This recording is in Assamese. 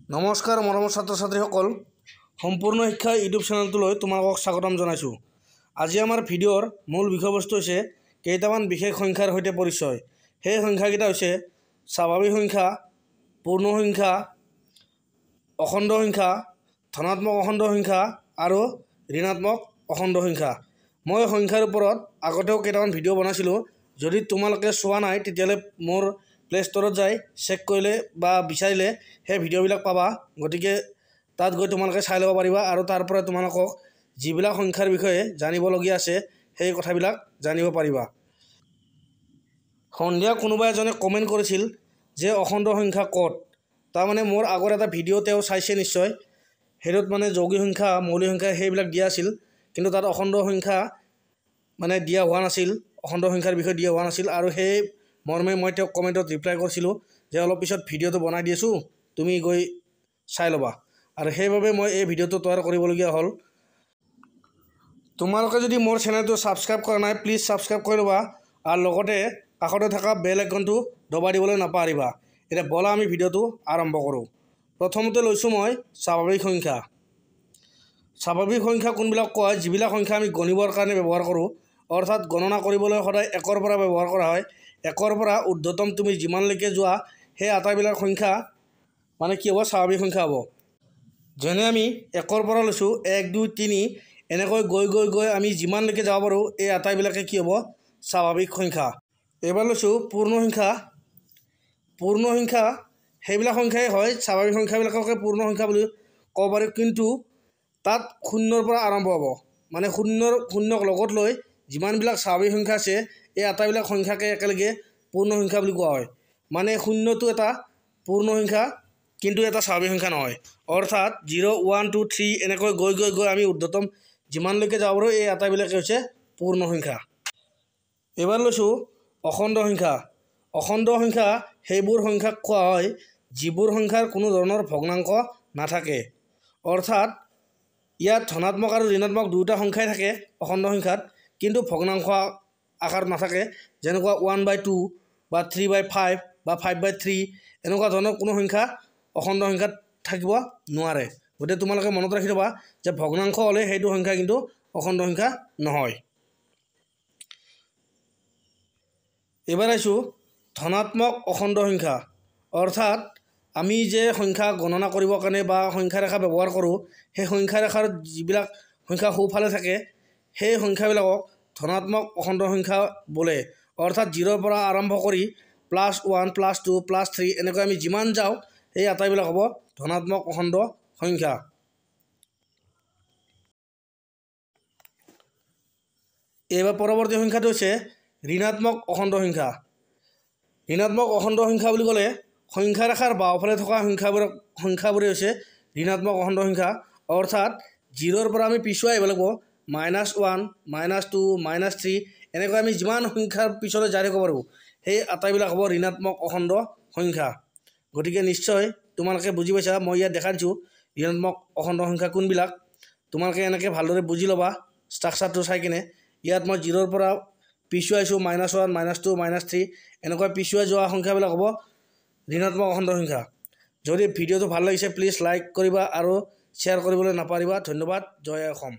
নমস্কাৰ মৰমৰ ছাত্ৰ ছাত্ৰীসকল, সম্পূৰ্ণ শিক্ষা ইউটিউব চেনেলটোলৈ তোমালোকক স্বাগতম জনাইছোঁ। আজি আমাৰ ভিডিঅ'ৰ মূল বিষয়বস্তু হৈছে কেইটামান বিশেষ সংখ্যাৰ সৈতে পৰিচয়। সেই সংখ্যাকেইটা হৈছে স্বাভাৱিক সংখ্যা, পূৰ্ণ সংখ্যা, অখণ্ড সংখ্যা, ধনাত্মক অখণ্ড সংখ্যা আৰু ঋণাত্মক অখণ্ড সংখ্যা। মই সংখ্যাৰ ওপৰত আগতেও কেইটামান ভিডিঅ' বনাইছিলোঁ। যদি তোমালোকে চোৱা নাই তেতিয়াহ'লে মোৰ প্লে ষ্টৰত যাই চেক কৰিলে বা বিচাৰিলে সেই ভিডিঅ'বিলাক পাবা। গতিকে তাত গৈ তোমালোকে চাই ল'ব পাৰিবা আৰু তাৰ পৰা তোমালোকক যিবিলাক সংখ্যাৰ বিষয়ে জানিবলগীয়া আছে সেই কথাবিলাক জানিব পাৰিবা। সন্ধিয়া কোনোবা এজনে কমেণ্ট কৰিছিল যে অখণ্ড সংখ্যা ক'ত। তাৰমানে মোৰ আগৰ এটা ভিডিঅ' তেওঁ চাইছে নিশ্চয়, সেইটোত মানে যৌগিক সংখ্যা, মৌলিক সংখ্যা সেইবিলাক দিয়া আছিল, কিন্তু তাত অখণ্ড সংখ্যা মানে দিয়া হোৱা নাছিল, অখণ্ড সংখ্যাৰ বিষয়ে দিয়া হোৱা নাছিল। আৰু সেই মৰ্মে মই তেওঁক কমেণ্টত ৰিপ্লাই কৰিছিলোঁ যে অলপ পিছত ভিডিঅ'টো বনাই দি আছোঁ, তুমি গৈ চাই ল'বা। আৰু সেইবাবে মই এই ভিডিঅ'টো তৈয়াৰ কৰিবলগীয়া হ'ল। তোমালোকে যদি মোৰ চেনেলটো ছাবস্ক্ৰাইব কৰা নাই প্লিজ ছাবস্ক্ৰাইব কৰি ল'বা আৰু লগতে কাষতে থকা বেল আইকনটো দবাই দিবলৈ নাপাহৰিবা। এতিয়া ব'লা আমি ভিডিঅ'টো আৰম্ভ কৰোঁ। প্ৰথমতে লৈছোঁ মই স্বাভাৱিক সংখ্যা। স্বাভাৱিক সংখ্যা কোনবিলাক কয়? যিবিলাক সংখ্যা আমি গণিবৰ কাৰণে ব্যৱহাৰ কৰোঁ, অৰ্থাৎ গণনা কৰিবলৈ সদায় একৰ পৰা ব্যৱহাৰ কৰা হয়। একৰ পৰা ঊৰ্ধ্বতম তুমি যিমানলৈকে যোৱা সেই আটাইবিলাক সংখ্যা মানে কি হ'ব? স্বাভাৱিক সংখ্যা হ'ব। যেনে আমি একৰ পৰা লৈছোঁ 1, 2, 3 এনেকৈ গৈ গৈ গৈ আমি যিমানলৈকে যাব পাৰোঁ এই আটাইবিলাকে কি হ'ব? স্বাভাৱিক সংখ্যা। এইবাৰ লৈছোঁ পূৰ্ণ সংখ্যা। পূৰ্ণ সংখ্যা সেইবিলাক সংখ্যাই হয়, স্বাভাৱিক সংখ্যাবিলাককে পূৰ্ণ সংখ্যা বুলি ক'ব পাৰি, কিন্তু তাত শূন্যৰ পৰা আৰম্ভ হ'ব। মানে শূন্যক লগত লৈ যিমানবিলাক স্বাভাৱিক সংখ্যা আছে এই আটাইবিলাক সংখ্যাকে একেলগে পূৰ্ণ সংখ্যা বুলি কোৱা হয়। মানে শূন্যটো এটা পূৰ্ণ সংখ্যা কিন্তু এটা স্বাভাৱিক সংখ্যা নহয়। অৰ্থাৎ 0, 1, 2, 3 এনেকৈ গৈ গৈ গৈ আমি ঊৰ্ধ্বতম যিমানলৈকে যাব পাৰোঁ এই আটাইবিলাকে হৈছে পূৰ্ণ সংখ্যা। এইবাৰ লৈছোঁ অখণ্ড সংখ্যা। অখণ্ড সংখ্যা সেইবোৰ সংখ্যাক কোৱা হয় যিবোৰ সংখ্যাৰ কোনো ধৰণৰ ভগ্নাংশ নাথাকে। অৰ্থাৎ ইয়াত ধনাত্মক আৰু ঋণাত্মক দুয়োটা সংখ্যাই থাকে অখণ্ড সংখ্যাত, কিন্তু ভগ্নাংশ আকাৰত নাথাকে। যেনেকুৱা 1/2 বা 3/5 বা 5/3 এনেকুৱা ধৰণৰ কোনো সংখ্যা অখণ্ড সংখ্যাত থাকিব নোৱাৰে। গতিকে তোমালোকে মনত ৰাখি থ'বা যে ভগ্নাংশ হ'লে সেইটো সংখ্যা কিন্তু অখণ্ড সংখ্যা নহয়। এইবাৰ আহিছোঁ ধনাত্মক অখণ্ড সংখ্যা। অৰ্থাৎ আমি যে সংখ্যা গণনা কৰিবৰ কাৰণে বা সংখ্যা ৰেখা ব্যৱহাৰ কৰোঁ, সেই সংখ্যা ৰেখাৰ যিবিলাক সংখ্যা সোঁফালে থাকে সেই সংখ্যাবিলাকক ধনাত্মক অখণ্ড সংখ্যা বোলে। অৰ্থাৎ 0ৰ পৰা আৰম্ভ কৰি +1, +2, +3 এনেকৈ আমি যিমান যাওঁ সেই আটাইবিলাক হ'ব ধনাত্মক অখণ্ড সংখ্যা। এইবাৰ পৰৱৰ্তী সংখ্যাটো হৈছে ঋণাত্মক অখণ্ড সংখ্যা। ঋণাত্মক অখণ্ড সংখ্যা বুলি ক'লে সংখ্যা ৰেখাৰ বাওঁফালে থকা সংখ্যাবোৰে হৈছে ঋণাত্মক অখণ্ড সংখ্যা। অৰ্থাৎ 0ৰ পৰা আমি পিছুৱাই আহিব লাগিব, -1, -2, -3 এনেকৈ আমি যিমান সংখ্যাৰ পিছলৈ যাই থাকিব পাৰোঁ সেই আটাইবিলাক হ'ব ঋণাত্মক অখণ্ড সংখ্যা। গতিকে নিশ্চয় তোমালোকে বুজি পাইছা। মই ইয়াত দেখাই দিছোঁ ঋণাত্মক অখণ্ড সংখ্যা কোনবিলাক। তোমালোকে এনেকৈ ভালদৰে বুজি ল'বা ষ্ট্ৰাকচাৰটো চাই কিনে। ইয়াত মই 0ৰ পৰা পিছুৱাইছোঁ -1, -2, -3 এনেকৈ পিছুৱাই যোৱা সংখ্যাবিলাক হ'ব ঋণাত্মক অখণ্ড সংখ্যা। যদি ভিডিঅ'টো ভাল লাগিছে প্লিজ লাইক কৰিবা আৰু শ্বেয়াৰ কৰিবলৈ নাপাহৰিবা। ধন্যবাদ। জয় অসম।